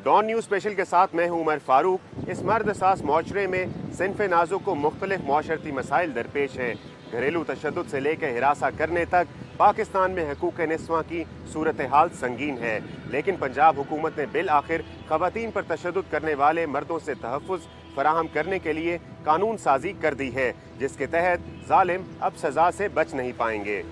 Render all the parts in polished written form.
Don news special के साथ मैं हूं उमर फारूक। इस मर्द सास माशरे में सिन्फ नाजुक को मुख्तलिफ माशरती मसाइल दरपेश हैं। घरेलू तशद्दुद से लेकर हिरासा करने तक पाकिस्तान में हकूक़ निस्वां की सूरत हाल संगीन है, लेकिन पंजाब हुकूमत ने बिल आखिर ख़वातीन पर तशद्दुद करने वाले मर्दों से तहफ़्फ़ुज़ फराहम करने के लिए कानून साजी कर दी है, जिसके तहत जालिम अब सज़ा से बच नहीं पाएंगे।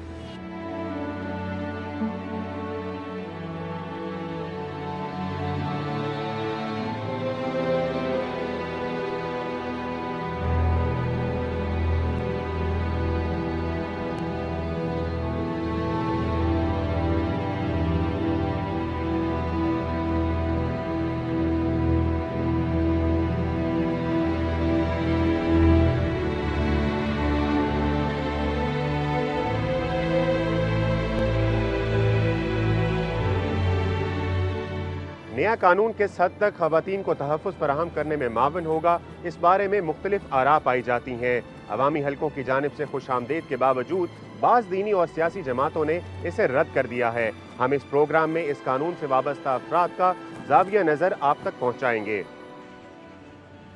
नया कानून किस हद तक ख़वातीन को तहफ़्फ़ुज़ फराहम करने में मावन होगा, इस बारे में मुख्तलिफ आरा पाई जाती हैं। अवामी हलकों की जानिब से खुश आमदेद के बावजूद बाज़ दीनी और सियासी जमातों ने इसे रद्द कर दिया है। हम इस प्रोग्राम में इस कानून से वाबस्ता अफराद का ज़ाविया नज़र आप तक पहुँचाएंगे।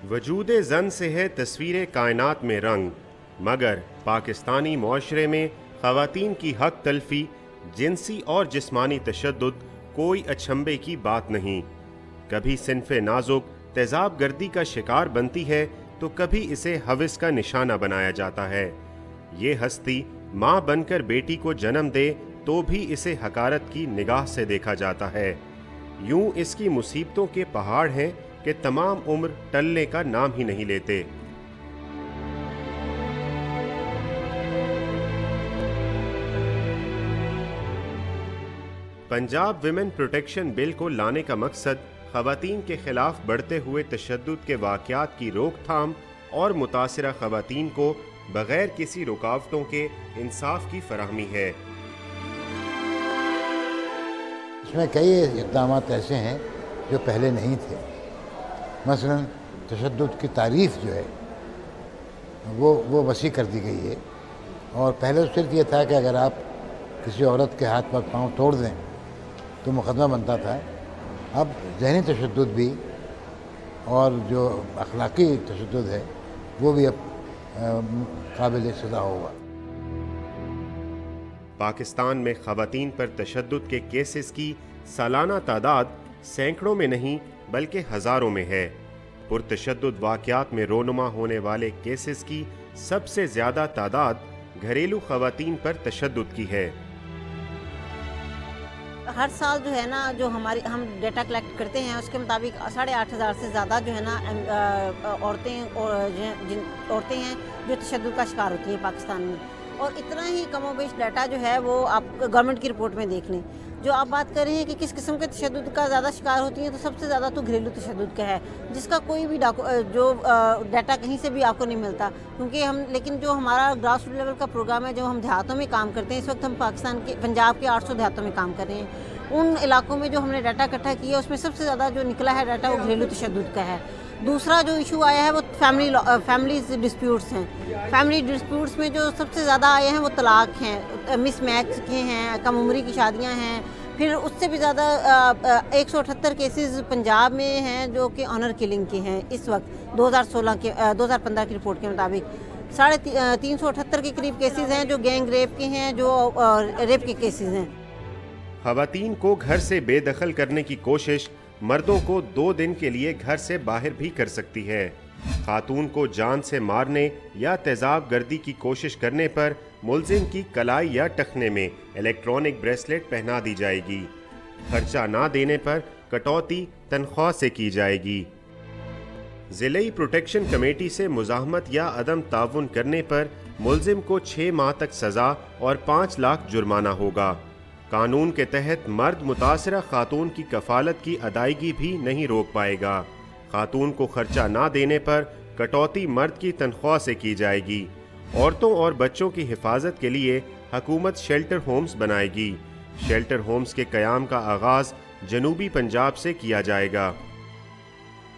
वजूद ज़न से है तस्वीर कायनात में रंग, मगर पाकिस्तानी मुआशरे में ख़वातीन की हक तलफी, जिनसी और जिस्मानी तशद्दुद कोई अचंभे की बात नहीं। कभी सिन्फ़े नाजुक तेज़ाब गर्दी का शिकार बनती है तो कभी इसे हविस का निशाना बनाया जाता है। ये हस्ती माँ बनकर बेटी को जन्म दे तो भी इसे हकारत की निगाह से देखा जाता है। यूं इसकी मुसीबतों के पहाड़ हैं कि तमाम उम्र टलने का नाम ही नहीं लेते। पंजाब विमेन प्रोटेक्शन बिल को लाने का मकसद ख़वातीन के खिलाफ बढ़ते हुए तशद्दुद के वाक़यात की रोकथाम और मुतासिरा ख़वातीन को बग़ैर किसी रुकावटों के इंसाफ की फराहमी है। इसमें कई इक़दाम ऐसे हैं जो पहले नहीं थे। मसलन तशद्दुद की तारीफ़ जो है वो वसी कर दी गई है, और पहले तो सिर्फ ये था कि अगर आप किसी औरत के हाथ पर पाँव तोड़ दें तो मुकदमा बनता था। अब ज़हनी तशद्दुद भी और जो अखलाकी तशद्दुद है वो भी अब काबिल सज़ा होगा। पाकिस्तान में ख़वातीन पर तशद्दुद के केसेस की सालाना तादाद सैकड़ों में नहीं बल्कि हज़ारों में है। पुरतशद्दुद वाक़यात में रोनुमा होने वाले केसेस की सबसे ज़्यादा तादाद घरेलू ख़वातीन पर तशद्दुद की है। हर साल जो है ना, जो हम डेटा कलेक्ट करते हैं उसके मुताबिक 8,500 से ज़्यादा जो है ना औरतें हैं जो तशद्दुद का शिकार होती हैं पाकिस्तान में। और इतना ही कमोबेश डाटा जो है वो आप गवर्नमेंट की रिपोर्ट में देख लें। जो आप बात कर रहे हैं कि किस किस्म के तशद्दुद का ज़्यादा शिकार होती हैं, तो सबसे ज़्यादा तो घरेलू तशद्दुद का है, जिसका कोई भी डाटा कहीं से भी आपको नहीं मिलता। क्योंकि लेकिन जो हमारा ग्रास रूट लेवल का प्रोग्राम है, जो हम देहातों में काम करते हैं, इस वक्त हम पंजाब के 800 देहातों में काम कर रहे हैं। उन इलाकों में जो हमने डाटा इकट्ठा किया उसमें सबसे ज़्यादा जो निकला है डाटा वो घरेलू तशद्दुद का है। दूसरा जो इशू आया है वो फैमिली डिस्प्यूट्स हैं। फैमिली डिस्प्यूट्स में जो सबसे ज़्यादा आए हैं वो तलाक हैं, मिसमैच के हैं, कम उम्री की शादियां हैं। फिर उससे भी ज़्यादा 178 केसेस पंजाब में हैं जो कि ऑनर किलिंग के हैं। इस वक्त 2015 की रिपोर्ट के मुताबिक 378 के करीब केसेस हैं जो गैंग रेप के हैं, जो रेप के केसेस हैं। ख़वातीन को घर से बेदखल करने की कोशिश मर्दों को 2 दिन के लिए घर से बाहर भी कर सकती है। खातून को जान से मारने या तेज़ाब गर्दी की कोशिश करने पर मुलजिम की कलाई या टखने में इलेक्ट्रॉनिक ब्रेसलेट पहना दी जाएगी। खर्चा ना देने पर कटौती तनख्वाह से की जाएगी। ज़िले प्रोटेक्शन कमेटी से मुज़ाहमत या अदम ताउन करने पर मुलजिम को 6 माह तक सज़ा और 5 लाख जुर्माना होगा। कानून के तहत मर्द मुतासिरा खातून की कफालत की अदायगी भी नहीं रोक पाएगा। खातून को खर्चा ना देने पर कटौती मर्द की तनख्वाह से की जाएगी। औरतों और बच्चों की हिफाजत के लिए हुकूमत शेल्टर होम्स बनाएगी। शेल्टर होम्स के क़याम का आगाज़ जनूबी पंजाब से किया जाएगा।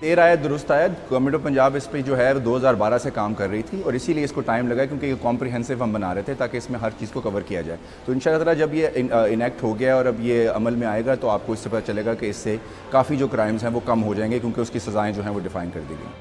देर आया दुरुस्त आया। गवर्नमेंट ऑफ पंजाब इस पे जो है 2012 से काम कर रही थी और इसीलिए इसको टाइम लगा, क्योंकि ये कॉम्प्रिहेंसिव हम बना रहे थे ताकि इसमें हर चीज़ को कवर किया जाए। तो इंशाअल्लाह जब ये इनेक्ट हो गया और अब ये अमल में आएगा तो आपको इससे पता चलेगा कि इससे काफ़ी जो क्राइम्स हैं वो कम हो जाएंगे, क्योंकि उसकी सज़ाएँ जो हैं वो डिफ़ाइन कर दी गई।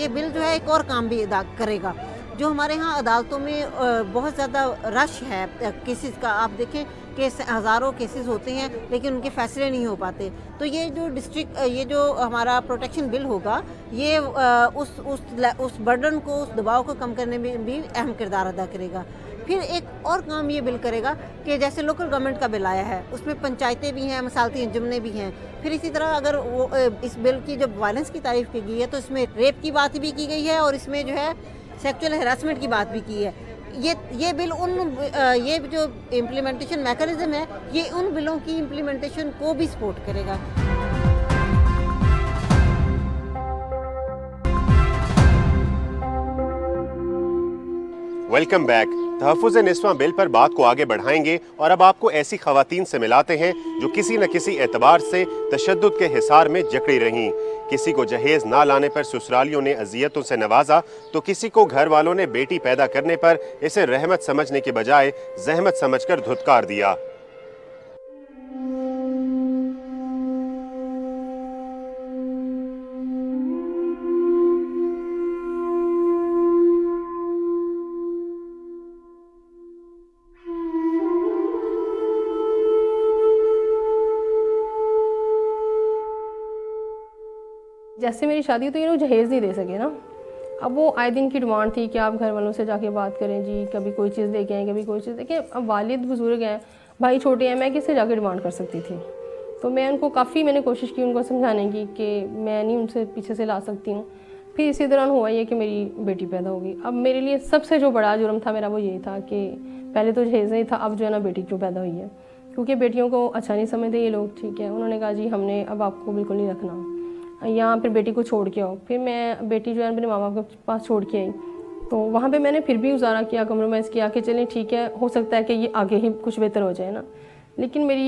ये बिल जो है एक और काम भी अदा करेगा। जो हमारे यहाँ अदालतों में बहुत ज़्यादा रश है केसेस का, आप देखें केस हज़ारों केसेस होते हैं लेकिन उनके फैसले नहीं हो पाते। तो ये जो हमारा प्रोटेक्शन बिल होगा ये उस बर्डन को, उस दबाव को कम करने में भी अहम किरदार अदा करेगा। फिर एक और काम ये बिल करेगा कि जैसे लोकल गवर्नमेंट का बिल आया है उसमें पंचायतें भी हैं, मसालती अंजुमनें भी हैं। फिर इसी तरह अगर वो इस बिल की जब वायलेंस की तारीफ की गई है तो इसमें रेप की बात भी की गई है और इसमें जो है सेक्सुअल हैरेसमेंट की बात भी की है। ये बिल ये जो इम्प्लीमेंटेशन मैकेनिज्म है ये उन बिलों की इम्प्लीमेंटेशन को भी सपोर्ट करेगा। Welcome back. तहफ़्फ़ुज़ निस्वां बिल पर बात को आगे बढ़ाएंगे और अब आपको ऐसी ख़वातीन से मिलाते हैं जो किसी न किसी एतबार से तशद्दुद के हिसार में जकड़ी रहीं। किसी को जहेज़ ना लाने पर ससुरालियों ने अजियतों से नवाजा तो किसी को घर वालों ने बेटी पैदा करने पर इसे रहमत समझने के बजाय जहमत समझकर धुतकार दिया। जैसे मेरी शादी तो ये लोग जहेज़ नहीं दे सके ना। अब वो आए दिन की डिमांड थी कि आप घर वालों से जाके बात करें जी, कभी कोई चीज़ लेके आएँ, कभी कोई चीज़ लेके। अब वालिद बुजुर्ग हैं, भाई छोटे हैं, मैं किससे जाके डिमांड कर सकती थी। तो मैं उनको मैंने कोशिश की उनको समझाने की कि मैं नहीं उनसे पीछे से ला सकती हूँ। फिर इसी दौरान हुआ ये कि मेरी बेटी पैदा हो गई। अब मेरे लिए सबसे जो बड़ा जुर्म था मेरा वो यही था कि पहले तो जहेज़ नहीं था, अब जो है ना बेटी क्यों पैदा हुई है, क्योंकि बेटियों को अच्छा नहीं समझते ये लोग। ठीक है, उन्होंने कहा जी हमने अब आपको बिल्कुल नहीं रखना यहाँ, फिर बेटी को छोड़ के आओ। फिर मैं बेटी जो है अपने माँ बाप के पास छोड़ के आई। तो वहाँ पे मैंने फिर भी गुजारा किया, कम्प्रोमाइज़ किया कि चलें ठीक है, हो सकता है कि ये आगे ही कुछ बेहतर हो जाए ना। लेकिन मेरी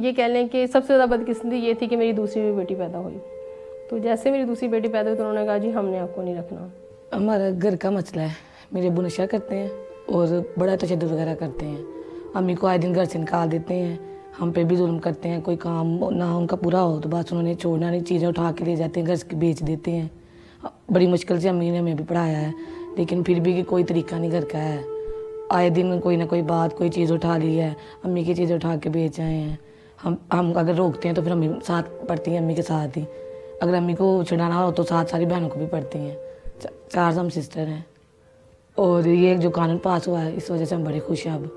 ये कह लें कि सबसे ज़्यादा बदकिस्मती ये थी कि मेरी दूसरी भी बेटी पैदा हुई। तो जैसे मेरी दूसरी बेटी पैदा हुई तो उन्होंने कहा जी हमने आपको नहीं रखना। हमारा घर का मसला है, मेरे अब्बू नशा करते हैं और बड़ा तशद्दुद वगैरह करते हैं। अम्मी को आए दिन घर से निकाल देते हैं, हम पे भी जुल्म करते हैं। कोई काम ना उनका पूरा हो तो बस उन्होंने छोड़ना नहीं, चीज़ें उठा के ले जाते हैं, घर से बेच देते हैं। बड़ी मुश्किल से अम्मी ने हमें भी पढ़ाया है, लेकिन फिर भी कोई तरीका नहीं घर का है। आए दिन कोई ना कोई बात, कोई चीज़ उठा ली है, अम्मी की चीज़ें उठा के बेच आए हैं। हम अगर रोकते हैं तो फिर अम्मी साथ पढ़ती हैं, अम्मी के साथ ही। अगर अम्मी को छुड़ाना हो तो साथ सारी बहनों को भी पढ़ती हैं। 4 हम सिस्टर हैं। और ये जो कानून पास हुआ है इस वजह से हम बड़े खुश हैं अब,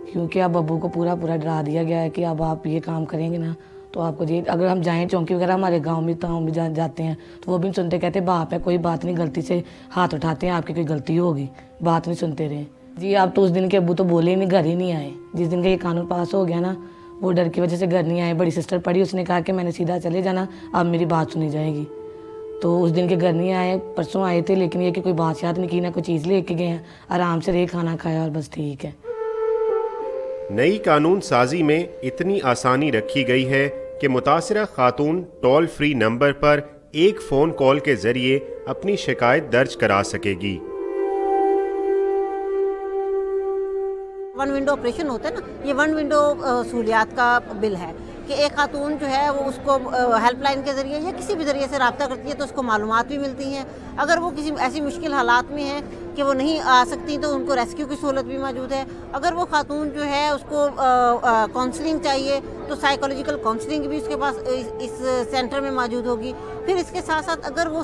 क्योंकि अब अब्बू को पूरा डरा दिया गया है कि अब आप ये काम करेंगे ना तो आपको ये। अगर हम जाएं चौंकी वगैरह हमारे गांव में जाते हैं तो वो भी सुनते, कहते बाप है कोई बात नहीं, गलती से हाथ उठाते हैं, आपकी कोई गलती होगी, बात नहीं सुनते रहे जी। आप तो उस दिन के अब्बू तो बोले ही नहीं, घर ही नहीं आए। जिस दिन का ये कानून पास हो गया ना वो डर की वजह से घर नहीं आए। बड़ी सिस्टर पढ़ी, उसने कहा कि मैंने सीधा चले जाना, अब मेरी बात सुनी जाएगी। तो उस दिन के घर नहीं आए, परसों आए थे, लेकिन ये कि कोई बात याद नहीं की, ना कोई चीज़ लेके गए हैं, आराम से रहे, खाना खाया और बस ठीक है। नई कानून साजी में इतनी आसानी रखी गई है कि मुतासिरा खातून टोल फ्री नंबर पर एक फ़ोन कॉल के ज़रिए अपनी शिकायत दर्ज करा सकेगी। वन विंडो ऑपरेशन होता है ना, ये वन विंडो सहूलियात का बिल है कि एक खातून जो है वो उसको हेल्पलाइन के ज़रिए या किसी भी ज़रिए से रब्ता करती है तो उसको मालूमात भी मिलती हैं। अगर वो किसी ऐसी मुश्किल हालात में है कि वो नहीं आ सकती तो उनको रेस्क्यू की सहूलत भी मौजूद है। अगर वो खातून जो है उसको काउंसलिंग चाहिए तो साइकोलॉजिकल काउंसलिंग भी उसके पास इस सेंटर में मौजूद होगी। फिर इसके साथ साथ अगर वो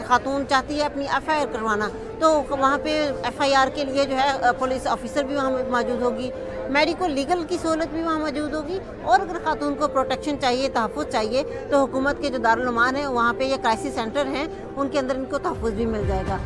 खातून चाहती है अपनी FIR करवाना तो वहाँ पे FIR के लिए जो है पुलिस ऑफिसर भी वहाँ मौजूद होगी, मेडिकल लीगल की सहूलत भी वहाँ मौजूद होगी। और अगर खातून को प्रोटेक्शन चाहिए, तहफ़्फ़ुज़ चाहिए तो हुकूमत के जो दारुल उमान है वहाँ पे ये क्राइसिस सेंटर हैं, उनके अंदर इनको तहफ़्फ़ुज़ भी मिल जाएगा।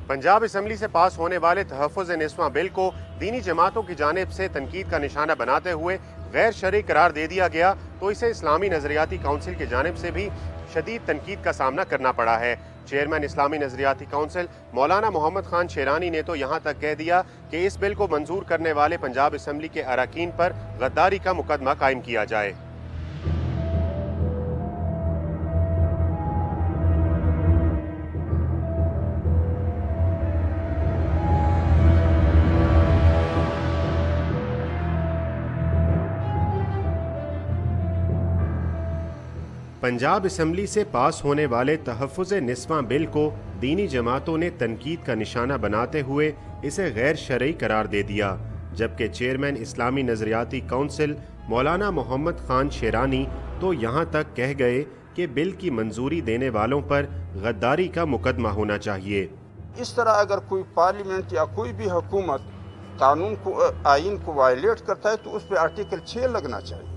पंजाब असम्बली से पास होने वाले तहफ़्फ़ुज़ निस्वां बिल को दीनी जमातों की जानिब से तनकीद का निशाना बनाते हुए गैर शरई करार दे दिया गया तो इसे इस्लामी नज़रियाती काउंसिल की जानिब से भी शदीद तनकीद का सामना करना पड़ा है। चेयरमैन इस्लामी नजरियाती काउंसिल मौलाना मोहम्मद खान शेरानी ने तो यहाँ तक कह दिया कि इस बिल को मंजूर करने वाले पंजाब असम्बली के अरकान पर गद्दारी का मुकदमा कायम किया जाए। पंजाब असम्बली से पास होने वाले तहफ़्फ़ुज़ निस्वां बिल को दीनी जमातों ने तनकीद का निशाना बनाते हुए इसे गैर शरई करार दे दिया, जबकि चेयरमैन इस्लामी नजरियाती काउंसिल मौलाना मोहम्मद खान शेरानी तो यहाँ तक कह गए कि बिल की मंजूरी देने वालों पर गद्दारी का मुकदमा होना चाहिए। इस तरह अगर कोई पार्लियामेंट या कोई भी हुकूमत कानून को आइन को वायलेट करता है तो उस पर आर्टिकल 6 लगना चाहिए।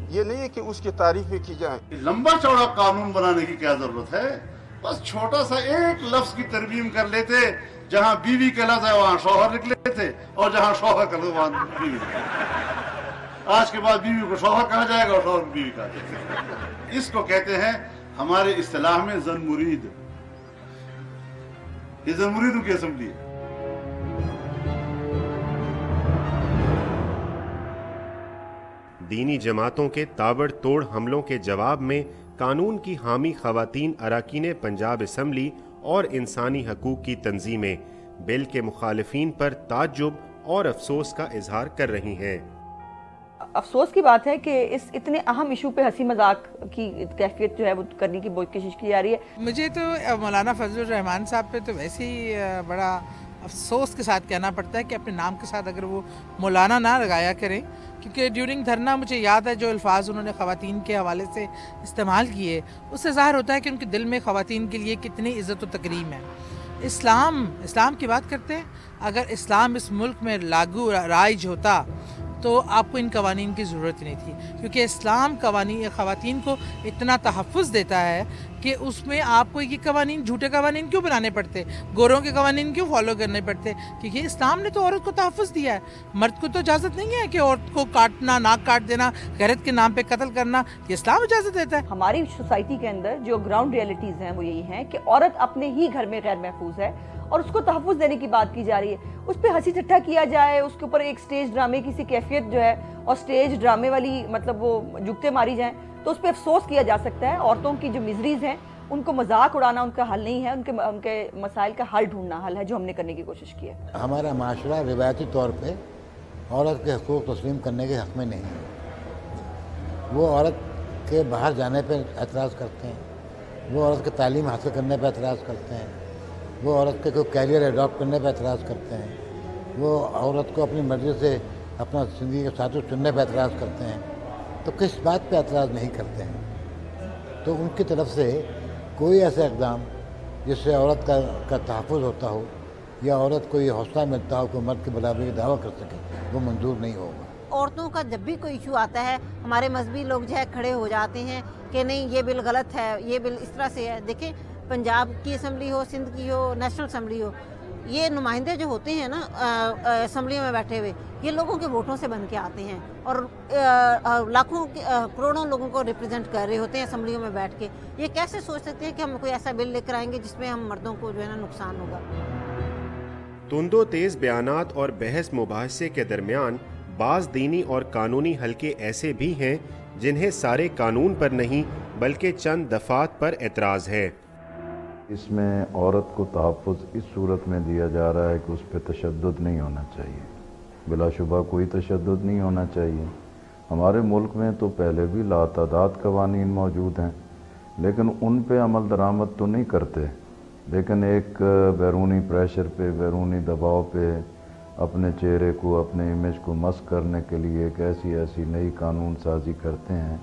ये नहीं है कि उसकी तारीफें की जाए। लंबा चौड़ा कानून बनाने की क्या जरूरत है, बस छोटा सा एक लफ्ज की तरमीम कर लेते, जहाँ बीवी कहलाता है वहाँ शौहर लिख लेते और जहाँ शौहर कहलाता है वहाँ बीवी। आज के बाद बीवी को शौहर कहा जाएगा और शौहर को बीवी कहा जाएगा। इसको कहते हैं हमारे इस्तिलाह में जन मुरीद। ये जन मुरीदों की असेंबली है। दीनी जमातों के ताबड़तोड़ हमलों के जवाब में कानून की हामी खवातीन अरकान पंजाब असम्बली और इंसानी हकूक की तंजीमें बिल के मुखालिफिन पर ताज्जुब और अफसोस का इजहार कर रही हैं। अफसोस की बात है कि इस इतने अहम इशू पे हंसी मजाक की कैफियत जो है वो करने की बहुत कोशिश की जा रही है। मुझे तो मौलाना फजलुर रहमान साहब पे तो वैसे ही बड़ा अफसोस के साथ कहना पड़ता है कि अपने नाम के साथ अगर वो मौलाना ना लगाया करें, क्योंकि ड्यूरिंग धरना मुझे याद है जो अल्फाज उन्होंने ख़वातीन के हवाले से इस्तेमाल किए, उससे ज़ाहिर होता है कि उनके दिल में ख़वातीन के लिए कितनी इज़्ज़त व तकरीम है। इस्लाम की बात करते हैं, अगर इस्लाम इस मुल्क में लागू राइज होता तो आपको इन कवानीन की ज़रूरत नहीं थी, क्योंकि इस्लाम ख़वातीन को इतना तहफ़्फ़ुज़ देता है कि उसमें आपको ये कवानीन झूठे कवानीन क्यों बनाने पड़ते, गोरों के कवानीन क्यों फॉलो करने पड़ते, क्योंकि इस्लाम ने तो औरत को तहफ़्फ़ुज़ दिया है। मर्द को तो इजाज़त नहीं है कि औरत को काटना, नाक काट देना, गैरत के नाम पे कत्ल करना, ये इस्लाम इजाज़त देता है। हमारी सोसाइटी के अंदर जो ग्राउंड रियलिटीज़ हैं वो यही हैं कि औरत अपने ही घर में गैर महफूज है और उसको तहफ़्फ़ुज़ देने की बात की जा रही है। उस पर हंसी ठट्ठा किया जाए, उसके ऊपर एक स्टेज ड्रामे की सी कैफियत जो है और स्टेज ड्रामे वाली मतलब वो जुगते मारी जाएं, तो उस पर अफसोस किया जा सकता है। औरतों की जो मिजरीज हैं उनको मजाक उड़ाना उनका हल नहीं है, उनके मसाइल का हल ढूंढना हल है, जो हमने करने की कोशिश की है। हमारा माशरा रिवायती तौर पे औरत के हकूक़ तस्लीम करने के हक़ में नहीं है। वो औरत के बाहर जाने पर एतराज़ करते हैं, वो औरत के तालीम हासिल करने पर एतराज़ करते हैं, वो औरत के कोई कैरियर एडॉप्ट करने पर एतराज़ करते हैं, वो औरत को अपनी मर्ज़ी से अपना ज़िंदगी का साथी चुनने पर एतराज़ करते हैं। तो किस बात पे एतराज़ नहीं करते हैं? तो उनकी तरफ से कोई ऐसा इक़दाम जिससे औरत का तहफ़्फ़ुज़ होता हो या औरत को ये हौसला मिलता हो कि मर्द की बराबरी का दावा कर सके, वो मंजूर नहीं होगा। औरतों का जब भी कोई इशू आता है, हमारे मजहबी लोग जो है खड़े हो जाते हैं कि नहीं ये बिल गलत है, ये बिल इस तरह से है। देखें, पंजाब की असम्बली हो, सिंध की हो, नेशनल असम्बली हो, ये नुमाइंदे जो होते हैं ना असम्बली में बैठे हुए, ये लोगों के वोटों से बन के आते हैं और लाखों करोड़ों लोगों को रिप्रेजेंट कर रहे होते हैं असम्बलियों में बैठ के। ये कैसे सोच सकते हैं कि हम कोई ऐसा बिल लेकर आएंगे जिसमें हम मर्दों को जो है ना नुकसान होगा। तुंदो तेज बयानात और बहस मुबाहसे के दरमियान बाज़ दीनी और कानूनी हलके ऐसे भी हैं जिन्हें सारे कानून पर नहीं बल्कि चंद दफात पर एतराज़ है। इसमें औरत को तहफ़्फ़ुज़ इस सूरत में दिया जा रहा है कि उस पर तशद्दुद नहीं होना चाहिए। बिलाशुबा कोई तशद्दुद नहीं होना चाहिए। हमारे मुल्क में तो पहले भी लातादाद कवानीन मौजूद हैं, लेकिन उन पे अमल दरामद तो नहीं करते। लेकिन एक बैरूनी प्रेशर पे, बैरूनी दबाव पे अपने चेहरे को, अपने इमेज को मस्क करने के लिए एक ऐसी नई कानून साजी करते हैं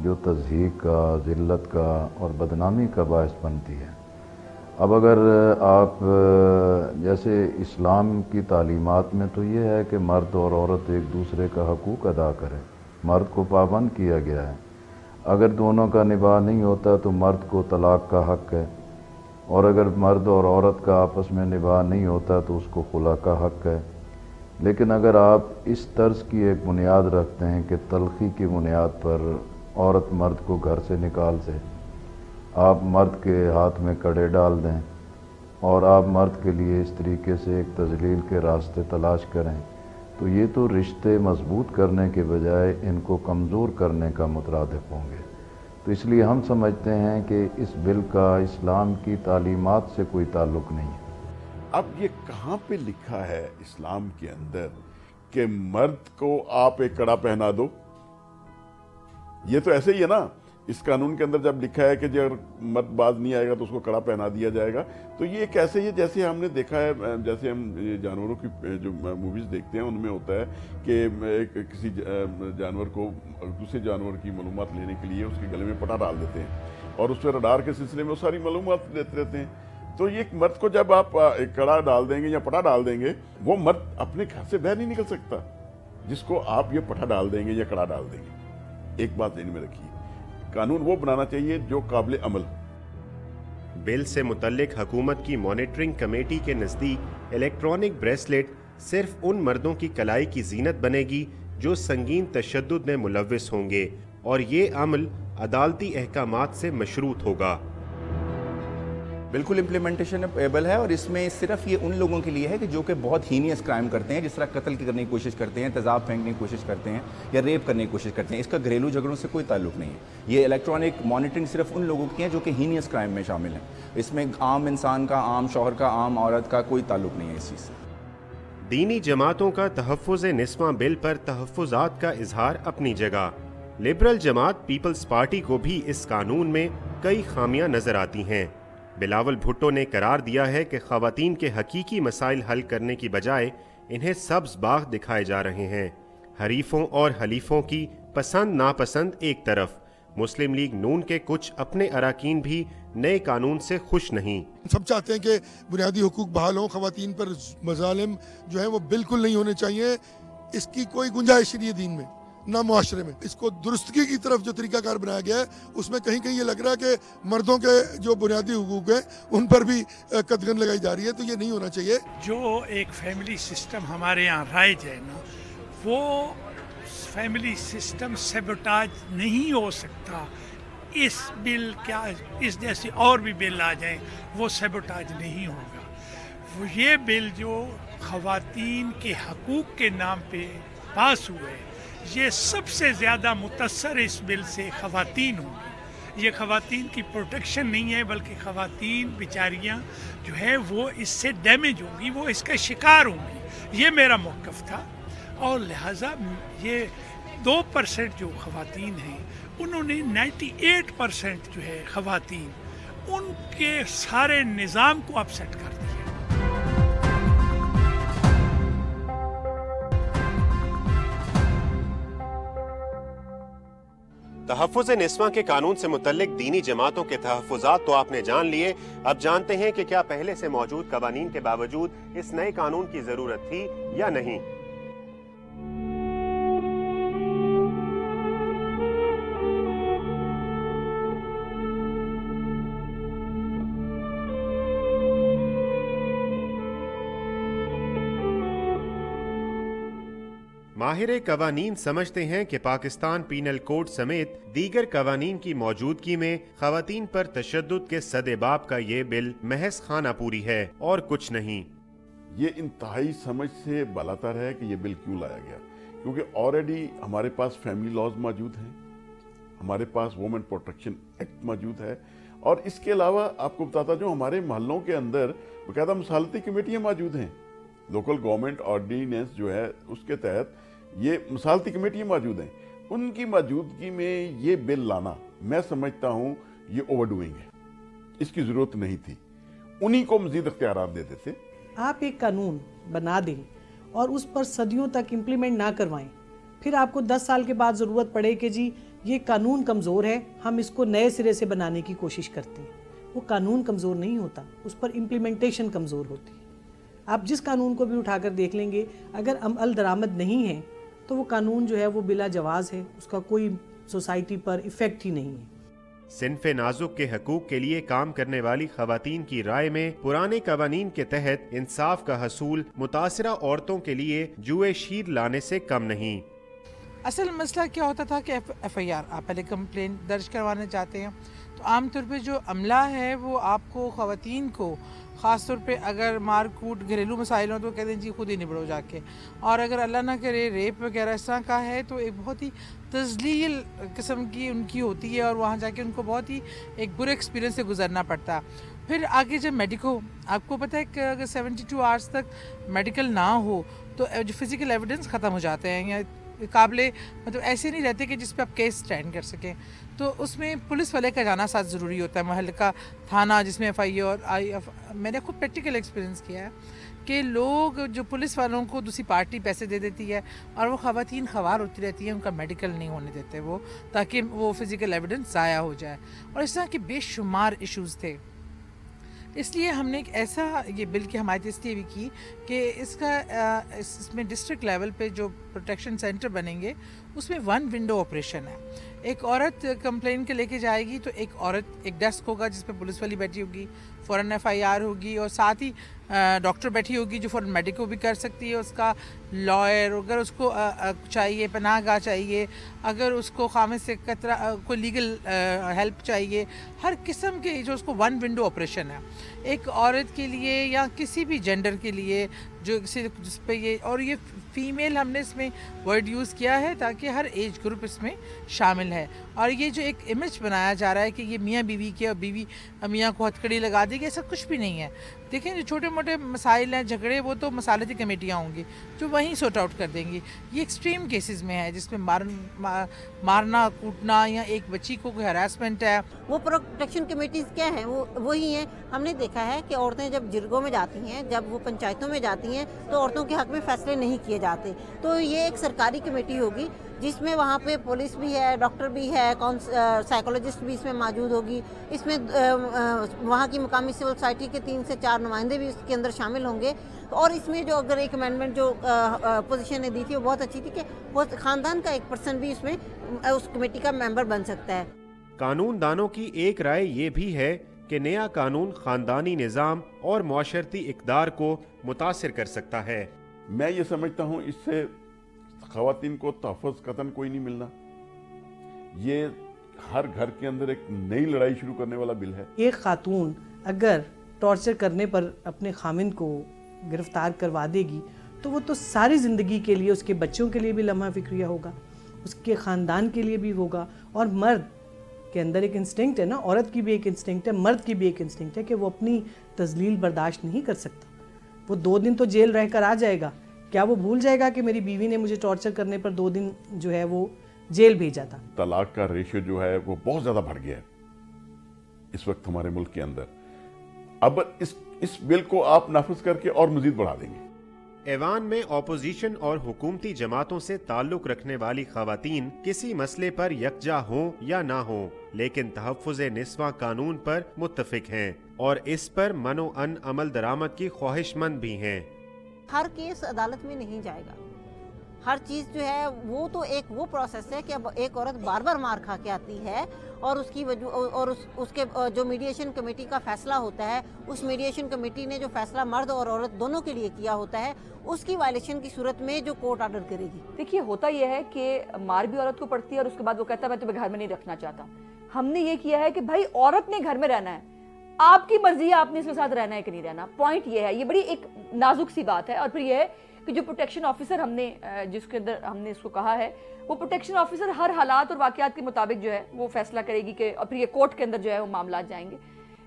जो तज़हीक का, ज़िल्लत का और बदनामी का बायस बनती है। अब अगर आप जैसे इस्लाम की तालीमात में तो ये है कि मर्द और औरत एक दूसरे का हकूक़ अदा करें, मर्द को पाबंद किया गया है। अगर दोनों का निभाह नहीं होता तो मर्द को तलाक़ का हक़ है, और अगर मर्द और औरत का आपस में निभाह नहीं होता तो उसको खुला का हक़ है। लेकिन अगर आप इस तर्ज की एक बुनियाद रखते हैं कि तलख़ी की बुनियाद पर औरत मर्द को घर से निकाल दे, आप मर्द के हाथ में कड़े डाल दें और आप मर्द के लिए इस तरीके से एक तजलील के रास्ते तलाश करें, तो ये तो रिश्ते मजबूत करने के बजाय इनको कमज़ोर करने का मुतरादिफ होंगे। तो इसलिए हम समझते हैं कि इस बिल का इस्लाम की तालीमात से कोई ताल्लुक़ नहीं है। अब ये कहाँ पे लिखा है इस्लाम के अंदर कि मर्द को आप एक कड़ा पहना दो? ये तो ऐसे ही है ना, इस कानून के अंदर जब लिखा है कि अगर मर्द बाज नहीं आएगा तो उसको कड़ा पहना दिया जाएगा, तो ये कैसे ही जैसे हमने देखा है, जैसे हम जानवरों की जो मूवीज देखते हैं उनमें होता है कि किसी जानवर को दूसरे जानवर की मालूमात लेने के लिए उसके गले में पटा डाल देते हैं और उस पर रडार के सिलसिले में वो सारी मालूमात देते रहते हैं। तो ये मर्द को जब आप एक कड़ा डाल देंगे या पटा डाल देंगे, वो मर्द अपने घर से बाहर नहीं निकल सकता जिसको आप ये पटा डाल देंगे या कड़ा डाल देंगे। एक बात ध्यान में रखिए, कानून वो बनाना चाहिए जो काबिल अमल। बिल से मुतल्लिक हुकूमत की मॉनिटरिंग कमेटी के नज़दीक इलेक्ट्रॉनिक ब्रेसलेट सिर्फ उन मर्दों की कलाई की जीनत बनेगी जो संगीन तशद्दुद में मुलव्विस होंगे और ये अमल अदालती अहकामात से मशरूत होगा। बिल्कुल इम्प्लीमेंटेशनेबल है और इसमें सिर्फ ये उन लोगों के लिए है कि जो कि बहुत हीनियस क्राइम करते हैं, जिस तरह कत्ल करने की कोशिश करते हैं, तेजाब फेंकने की कोशिश करते हैं या रेप करने की कोशिश करते हैं। इसका घरेलू झगड़ों से कोई ताल्लुक नहीं है। ये इलेक्ट्रॉनिक मॉनिटरिंग सिर्फ उन लोगों की है जो कि हीनियस क्राइम में शामिल हैं। इसमें आम इंसान का, आम शौहर का, आम औरत का कोई ताल्लुक नहीं है इस चीज़ से। दीनी जमातों का तहफ़्फ़ुज़ निस्वां बिल पर तहफ़्फ़ुज़ात का इजहार अपनी जगह। लिबरल जमात पीपल्स पार्टी को भी इस कानून में कई खामियां नजर आती हैं। बिलावल भुट्टो ने करार दिया है कि ख़वातीन के हकीकी मसाइल हल करने की बजाय इन्हें सब्ज़ बाग दिखाए जा रहे हैं। हरीफों और हलीफों की पसंद नापसंद एक तरफ, मुस्लिम लीग नून के कुछ अपने अराकीन भी नए कानून से खुश नहीं। सब चाहते हैं कि बुनियादी हुकूक बहाल हों, ख़वातीन पर मज़ालिम जो है वो बिल्कुल नहीं होने चाहिए। इसकी कोई गुंजाइश नहीं है दीन में ना मुआशरे में। इसको दुरुस्तगी की तरफ जो तरीकाकार बनाया गया है उसमें कहीं कहीं ये लग रहा है कि मर्दों के जो बुनियादी हुकूक हैं उन पर भी कदगन लगाई जा रही है, तो ये नहीं होना चाहिए। जो एक फैमिली सिस्टम हमारे यहाँ राइज है ना, वो फैमिली सिस्टम सैबोटाज नहीं हो सकता। इस बिल क्या, इस जैसे और भी बिल आ जाए वो सैबोटाज नहीं होगा। वो ये बिल जो ख़वातीन के हकूक़ के नाम पे पास हुए, ये सबसे ज़्यादा मुतअस्सर इस बिल से ख़वातीन होंगी। ये ख़वातीन की प्रोटेक्शन नहीं है बल्कि ख़वातीन बेचारियाँ जो है वो इससे डैमेज होंगी, वो इसका शिकार होंगी। ये मेरा मौक़िफ़ था और लिहाजा ये 2% जो ख़वातीन हैं उन्होंने 98% जो है ख़वातीन उनके सारे निज़ाम को अपसेट कर दिया। तहफ़्फ़ुज़ निस्वां के कानून से मुतल्लिक दीनी जमातों के तहफ़्फ़ुज़ात तो आपने जान लिए। अब जानते हैं कि क्या पहले से मौजूद कवानीन के बावजूद इस नए कानून की जरूरत थी या नहीं। माहिर कवानीन समझते हैं कि पाकिस्तान पीनल कोड समेत दीगर कवानीन की मौजूदगी में ख़वातीन पर तशद्दुद के सदेबाब का ये बिल महज खानापूरी है और कुछ नहीं। ये इंतहाई समझ से बालातर है कि ये बिल क्यों लाया गया, क्योंकि ऑलरेडी हमारे पास फैमिली लॉज मौजूद हैं, हमारे पास वुमेन प्रोटेक्शन एक्ट मौजूद है और इसके अलावा आपको बताता जो हमारे मोहल्लों के अंदर बाकायदा मसालती कमेटियाँ मौजूद हैं। लोकल गवर्नमेंट ऑर्डिनेंस जो है उसके तहत ये मसालती कमेटियाँ मौजूद हैं। उनकी मौजूदगी में ये बिल लाना मैं समझता हूँ ये ओवरडूइंग है, इसकी ज़रूरत नहीं थी। उन्हीं को मज़ीद इख्तियारात दे देते। आप एक कानून बना दें और उस पर सदियों तक इम्प्लीमेंट ना करवाएं, फिर आपको 10 साल के बाद ज़रूरत पड़े कि जी ये कानून कमज़ोर है, हम इसको नए सिरे से बनाने की कोशिश करते हैं। वो कानून कमज़ोर नहीं होता, उस पर इम्प्लीमेंटेशन कमज़ोर होती है। आप जिस कानून को भी उठाकर देख लेंगे, अगर अमल दरामद नहीं है तो वो कानून जो है वो बिला जवाज़ है, उसका कोई सोसाइटी पर इफ़ेक्ट ही नहीं है। सिन्फ़े नाजुक के हकूक़ के लिए काम करने वाली ख़वातीन की राय में पुराने कवानीन के तहत इंसाफ का हसूल मुतासिरा औरतों के लिए जुए शीर लाने से कम नहीं। असल मसला क्या होता था कि FIR आप पहले कंप्लेंट दर्ज करवाना चाहते हैं तो आमतौर पे जो अमला है वो आपको ख़वातीन को ख़ास तौर पे अगर मार कूट घरेलू मसाइल हो तो कहते हैं जी खुद ही निबड़ो जाके, और अगर अल्लाह ना करे रेप वगैरह इस तरह का है तो एक बहुत ही तज़लील किस्म की उनकी होती है और वहाँ जाके उनको बहुत ही एक बुरे एक्सपीरियंस से गुजरना पड़ता। फिर आगे जब मेडिको, आपको पता है कि अगर 72 आवर्स तक मेडिकल ना हो तो जो फिज़िकल एविडेंस ख़त्म हो जाते हैं या काबिले मतलब ऐसे नहीं रहते कि जिस पे आप केस स्टैंड कर सकें, तो उसमें पुलिस वाले का जाना साथ ज़रूरी होता है। महल का थाना जिसमें FIR मैंने खुद प्रैक्टिकल एक्सपीरियंस किया है कि लोग जो पुलिस वालों को दूसरी पार्टी पैसे दे देती है और वो ख़वातीन ख़वार होती रहती है, उनका मेडिकल नहीं होने देते वो, ताकि वो फिज़िकल एविडेंस ज़ाया हो जाए। और इस तरह के बेशुमार इशूज़ थे, इसलिए हमने एक ऐसा ये बिल की हमायत इसलिए भी की कि इसमें डिस्ट्रिक्ट लेवल पे जो प्रोटेक्शन सेंटर बनेंगे उसमें 1 विंडो ऑपरेशन है। एक औरत कंप्लेन के लेके जाएगी तो एक डेस्क होगा जिस पे पुलिस वाली बैठी होगी, फ़ौरन FIR होगी और साथ ही डॉक्टर बैठी होगी जो फ़ौरन मेडिको भी कर सकती है, उसका लॉयर अगर उसको चाहिए, पनाहगाह चाहिए, अगर उसको खामिद से कोई लीगल हेल्प चाहिए, हर किस्म के जो उसको 1 विंडो ऑपरेशन है एक औरत के लिए या किसी भी जेंडर के लिए जो जिस पे ये, और ये फ़ीमेल हमने इसमें वर्ड यूज़ किया है ताकि हर एज ग्रुप इसमें शामिल है। और ये जो एक इमेज बनाया जा रहा है कि ये मियाँ बीवी के और बीवी मियाँ को हथकड़ी लगा देगी, ऐसा कुछ भी नहीं है। देखें जो छोटे मोटे मसाइल हैं, झगड़े, वो तो मसालती कमेटियाँ होंगी जो वहीं सॉर्ट आउट कर देंगी। ये एक्सट्रीम केसेस में है जिसमें मारना कूटना या एक बच्ची को कोई हरासमेंट है। वो प्रोटेक्शन कमेटीज़ क्या हैं, वो वही हैं। हमने देखा है कि औरतें जब जिरगों में जाती हैं, जब वो पंचायतों में जाती हैं तो औरतों के हक में फैसले नहीं किए जाते। तो ये एक सरकारी कमेटी होगी जिसमें वहाँ पे पुलिस भी है, डॉक्टर भी है, साइकोलॉजिस्ट भी इसमें मौजूद होगी। इसमें वहाँ की मुकामी सिविल सोसाइटी के 3 से 4 नुमाइंदे भी इसके अंदर शामिल होंगे। और इसमें जो अगर एक अमेंडमेंट जो पोजीशन ने दी थी वो बहुत अच्छी थी कि वो ख़ानदान का 1 पर्सन भी उसमें उस कमेटी का मेंबर बन सकता है। कानून दानों की एक राय ये भी है कि नया कानून ख़ानदानी निज़ाम और मुआशरती इक़दार को मुतासिर कर सकता है। मैं ये समझता हूँ इससे ख़वातीन को तहफ़्फ़ुज़ कतन कोई नहीं मिलना। ये हर घर के अंदर एक नई लड़ाई शुरू करने वाला बिल है। एक खातून अगर टॉर्चर करने पर अपने खामिंद को गिरफ्तार करवा देगी तो वो तो सारी ज़िंदगी के लिए उसके बच्चों के लिए भी लम्हा फ़िक्रिया होगा, उसके ख़ानदान के लिए भी होगा। और मर्द के अंदर एक इंस्टिंक्ट है ना, औरत की भी एक इंस्टिंक्ट है, मर्द की भी एक इंस्टिंक्ट है कि वो अपनी तज़लील बर्दाश्त नहीं कर सकता। वो 2 दिन तो जेल रह कर आ जाएगा, क्या वो भूल जाएगा कि मेरी बीवी ने मुझे टॉर्चर करने पर 2 दिन जो है वो जेल भेजा था। तलाक का रेशियो जो है वो बहुत ज़्यादा बढ़ गया है इस वक्त हमारे मुल्क के अंदर। अब इस बिल को आप नाफिज करके और मजीद बढ़ा देंगे। ऐवान में ऑपोजिशन और हुकूमती जमातों से ताल्लुक रखने वाली ख़वातीन किसी मसले पर यकजा हों या ना हों, लेकिन तहफ़्फ़ुज़े निस्वां कानून पर मुत्तफ़िक हैं और इस पर मनो अन अमल दरामद की ख्वाहिशमंद भी हैं। हर केस अदालत में नहीं जाएगा, हर चीज़ जो है वो तो एक वो प्रोसेस है कि अब एक औरत बार बार मार खा के आती है और उसकी वजह और उसके जो मीडिएशन कमेटी का फैसला होता है, उस मीडिएशन कमेटी ने जो फैसला मर्द और औरत दोनों के लिए किया होता है, उसकी वायलेशन की सूरत में जो कोर्ट ऑर्डर करेगी। देखिए होता यह है कि मार भी औरत को पड़ती है और उसके बाद वो कहता है मैं तुम्हें घर में नहीं रखना चाहता। हमने ये किया है कि भाई औरत ने घर में रहना है, आपकी मर्जी है आपने इसके साथ रहना है कि नहीं रहना। पॉइंट ये है, ये बड़ी एक नाजुक सी बात है। और फिर ये है कि जो प्रोटेक्शन ऑफिसर हमने जिसके अंदर हमने इसको कहा है, वो प्रोटेक्शन ऑफिसर हर हालात और वाकयात के मुताबिक जो है वो फैसला करेगी कि और फिर ये कोर्ट के अंदर जो है वो मामला जाएंगे।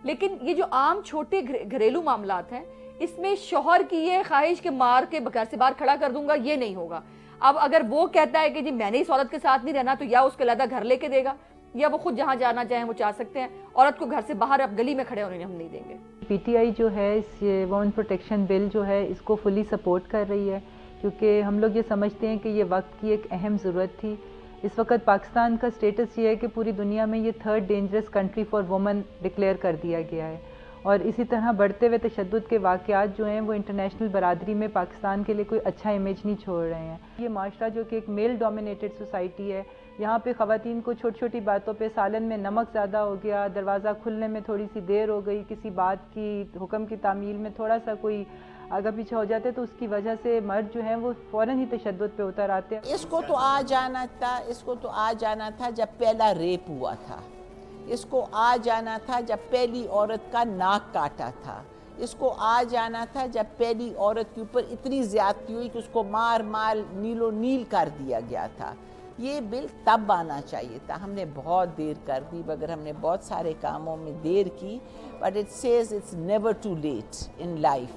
लेकिन ये जो आम छोटे घरेलू मामलात हैं, इसमें शौहर की ये ख्वाहिश के मार के घर से बाहर खड़ा कर दूंगा, ये नहीं होगा। अब अगर वो कहता है कि जी मैंने इस औरत के साथ नहीं रहना, तो या उसके अलग घर लेके देगा या वो खुद जहाँ जाना चाहें वो चाह सकते हैं। औरत को घर से बाहर अब गली में खड़े होने हम नहीं देंगे। PTI जो है इस वुमेन प्रोटेक्शन बिल जो है इसको फुली सपोर्ट कर रही है, क्योंकि हम लोग ये समझते हैं कि ये वक्त की एक अहम ज़रूरत थी। इस वक्त पाकिस्तान का स्टेटस ये है कि पूरी दुनिया में ये 3rd dangerous country for women declare कर दिया गया है और इसी तरह बढ़ते हुए तशद्दुद के वाक़यात जो हैं वो इंटरनेशनल बरादरी में पाकिस्तान के लिए कोई अच्छा इमेज नहीं छोड़ रहे हैं। ये माशरा जो कि एक मेल डोमिनेटेड सोसाइटी है, यहाँ पे ख़वातीन को छोटी छोटी बातों पे सालन में नमक ज़्यादा हो गया, दरवाज़ा खुलने में थोड़ी सी देर हो गई, किसी बात की हुक्म की तामील में थोड़ा सा कोई आगे पीछे हो जाते हैं तो उसकी वजह से मर्द जो हैं वो फ़ौरन ही तशद्दुद पे उतर आते हैं। इसको तो आ जाना था जब पहला रेप हुआ था, इसको आ जाना था जब पहली औरत का नाक काटा था, इसको आ जाना था जब पहली औरत के ऊपर इतनी ज्यादती हुई कि उसको मार मार नीलो नील कर दिया गया था। ये बिल तब आना चाहिए था, हमने बहुत देर कर दी, मगर हमने बहुत सारे कामों में देर की। But it says it's never too late in life,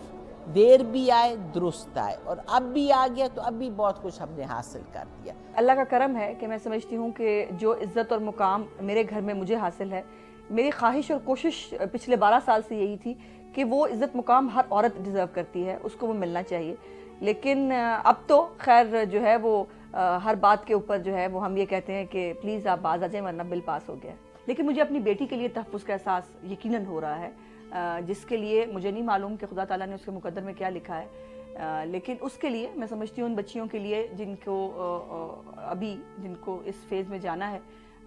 देर भी आए दुरुस्त आए, और अब भी आ गया तो अब भी बहुत कुछ हमने हासिल कर दिया। अल्लाह का करम है कि मैं समझती हूँ कि जो इज़्ज़त और मुकाम मेरे घर में मुझे हासिल है, मेरी ख्वाहिश और कोशिश पिछले 12 साल से यही थी कि वो इज़्ज़त मुकाम हर औरत डिज़र्व करती है, उसको वो मिलना चाहिए। लेकिन अब तो खैर जो है वो हर बात के ऊपर जो है वो हम ये कहते हैं कि प्लीज़ आप बाज आ जाएं वरना बिल पास हो गया। लेकिन मुझे अपनी बेटी के लिए तहफ़्फ़ुज़ का एहसास यकीनन हो रहा है, जिसके लिए मुझे नहीं मालूम कि खुदा ताला ने उसके मुकद्दर में क्या लिखा है, लेकिन उसके लिए मैं समझती हूँ उन बच्चियों के लिए जिनको इस फेज़ में जाना है,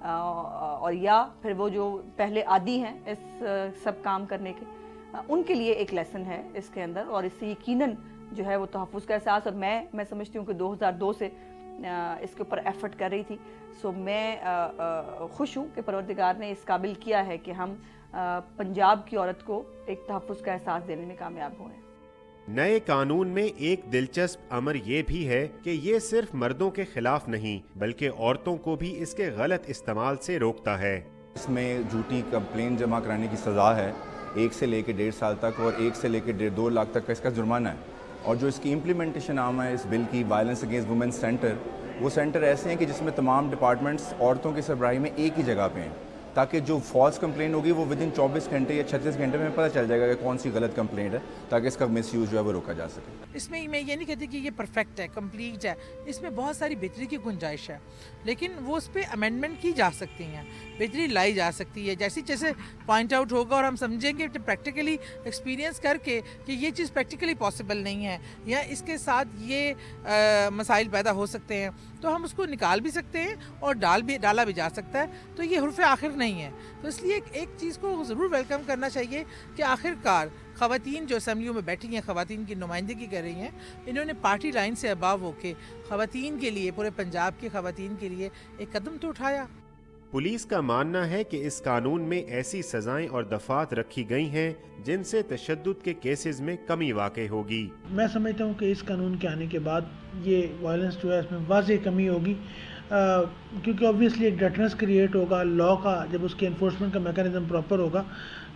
और या फिर वो जो पहले आदी हैं इस सब काम करने के, उनके लिए एक लेसन है इसके अंदर, और इससे यकीनन जो है वो तहफ़्फ़ुज़ का एहसास। और मैं समझती हूँ कि 2002 से इसके ऊपर एफर्ट कर रही थी। सो मैं खुश हूँ कि परवरदिगार ने इस काबिल किया है कि हम पंजाब की औरत को एक तहफ़्फ़ुज़ का एहसास देने में कामयाब हुए। नए कानून में एक दिलचस्प अमर ये भी है कि ये सिर्फ मर्दों के खिलाफ नहीं बल्कि औरतों को भी इसके गलत इस्तेमाल से रोकता है। इसमें झूठी कंप्लेन जमा कराने की सज़ा है 1 से लेकर 1.5 साल तक, और 1 से लेकर 2 लाख तक का इसका जुर्माना है। और जो इसकी इम्प्लीमेंटेशन आम है इस बिल की, वायलेंस अगेंस्ट वुमेन सेंटर, वो सेंटर ऐसे हैं कि जिसमें तमाम डिपार्टमेंट्स औरतों की सरबराही में एक ही जगह पे हैं, ताकि जो फॉल्स कंप्लेंट होगी वो विदिन 24 घंटे या 36 घंटे में पता चल जाएगा कि कौन सी गलत कंप्लेंट है, ताकि इसका मिसयूज़ जो है वो रोका जा सके। इसमें मैं ये नहीं कहती कि ये परफेक्ट है, कंप्लीट है, इसमें बहुत सारी बेहतरी की गुंजाइश है, लेकिन वो उस पर अमेंडमेंट की जा सकती हैं, बेहतरी लाई जा सकती है, जैसे जैसे पॉइंट आउट होगा और हम समझेंगे कि प्रैक्टिकली एक्सपीरियंस करके कि ये चीज़ प्रैक्टिकली पॉसिबल नहीं है या इसके साथ ये मसाइल पैदा हो सकते हैं, तो हम उसको निकाल भी सकते हैं और डाला भी जा सकता है। तो ये हुर्फ़ आखिर नहीं है। तो इसलिए एक चीज़ को ज़रूर वेलकम करना चाहिए कि आखिरकार ख़वातीन जो असम्बलियों में बैठी हैं, ख़वातीन की नुमाइंदगी कर रही हैं, इन्होंने पार्टी लाइन से अबाव होकर ख़वातीन के लिए, पूरे पंजाब की ख़वातीन के लिए एक कदम तो उठाया। पुलिस का मानना है कि इस कानून में ऐसी सजाएं और दफात रखी गई हैं जिनसे तशद्दुद के केसेस में कमी वाक़ई होगी। मैं समझता हूँ कि इस कानून के आने के बाद ये वायलेंस जो है इसमें वाज़ेह कमी होगी, क्योंकि ऑब्वियसली एक डेटरेंस क्रिएट होगा। लॉ का जब उसके इन्फोर्समेंट का मैकेनिज्म प्रॉपर होगा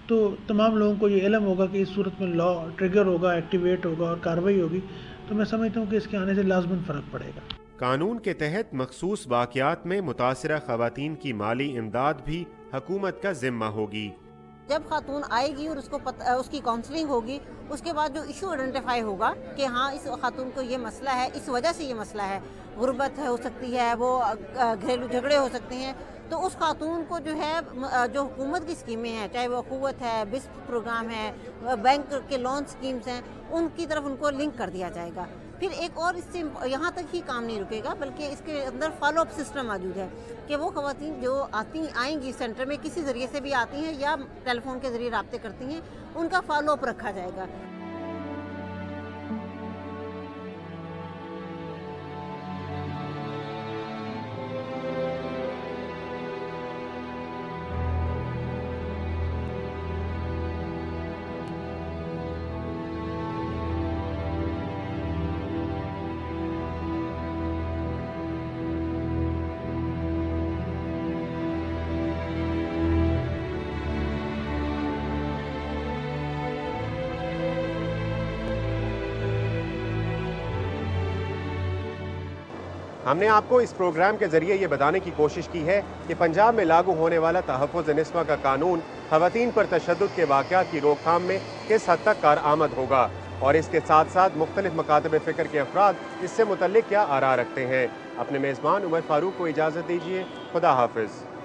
तो तमाम लोगों को ये इल्म होगा कि इस सूरत में लॉ ट्रिगर होगा, एक्टिवेट होगा और कार्रवाई होगी। तो मैं समझता हूँ कि इसके आने से लाजमन फ़र्क पड़ेगा। कानून के तहत मखसूस वाक़यात में मुतासिरा ख़वातीन की माली इमदाद भी हुकूमत का जिम्मा होगी। जब खातून आएगी और उसकी काउंसलिंग होगी, उसके बाद जो इशू आइडेंटिफाई होगा कि हाँ इस खातून को ये मसला है, इस वजह से ये मसला है, गुर्बत हो सकती है, वो घरेलू झगड़े हो सकते हैं, तो उस खातून को जो है जो हुकूमत की स्कीमें हैं, चाहे वो अखुवत है, बिस्प प्रोग्राम है, बैंक के लोन स्कीम्स हैं, उनकी तरफ उनको लिंक कर दिया जाएगा। फिर एक और इससे यहाँ तक ही काम नहीं रुकेगा, बल्कि इसके अंदर फॉलो अप सिस्टम मौजूद है कि वो ख़वातीन जो आएंगी सेंटर में, किसी ज़रिए से भी आती हैं या टेलीफोन के ज़रिए रब्ते करती हैं, उनका फॉलो अप रखा जाएगा। हमने आपको इस प्रोग्राम के जरिए ये बताने की कोशिश की है कि पंजाब में लागू होने वाला तहफ़्फ़ुज़ निस्वा का कानून ख़वातीन पर तशद्दुद के वाक़यात की रोकथाम में किस हद तक कारआमद होगा, और इसके साथ साथ मुख्तलिफ मकातब फ़िक्र के अफराद इससे मुतल्लिक़ क्या आरा रखते हैं। अपने मेज़बान उमर फ़ारूक को इजाज़त दीजिए। खुदा हाफ़िज़।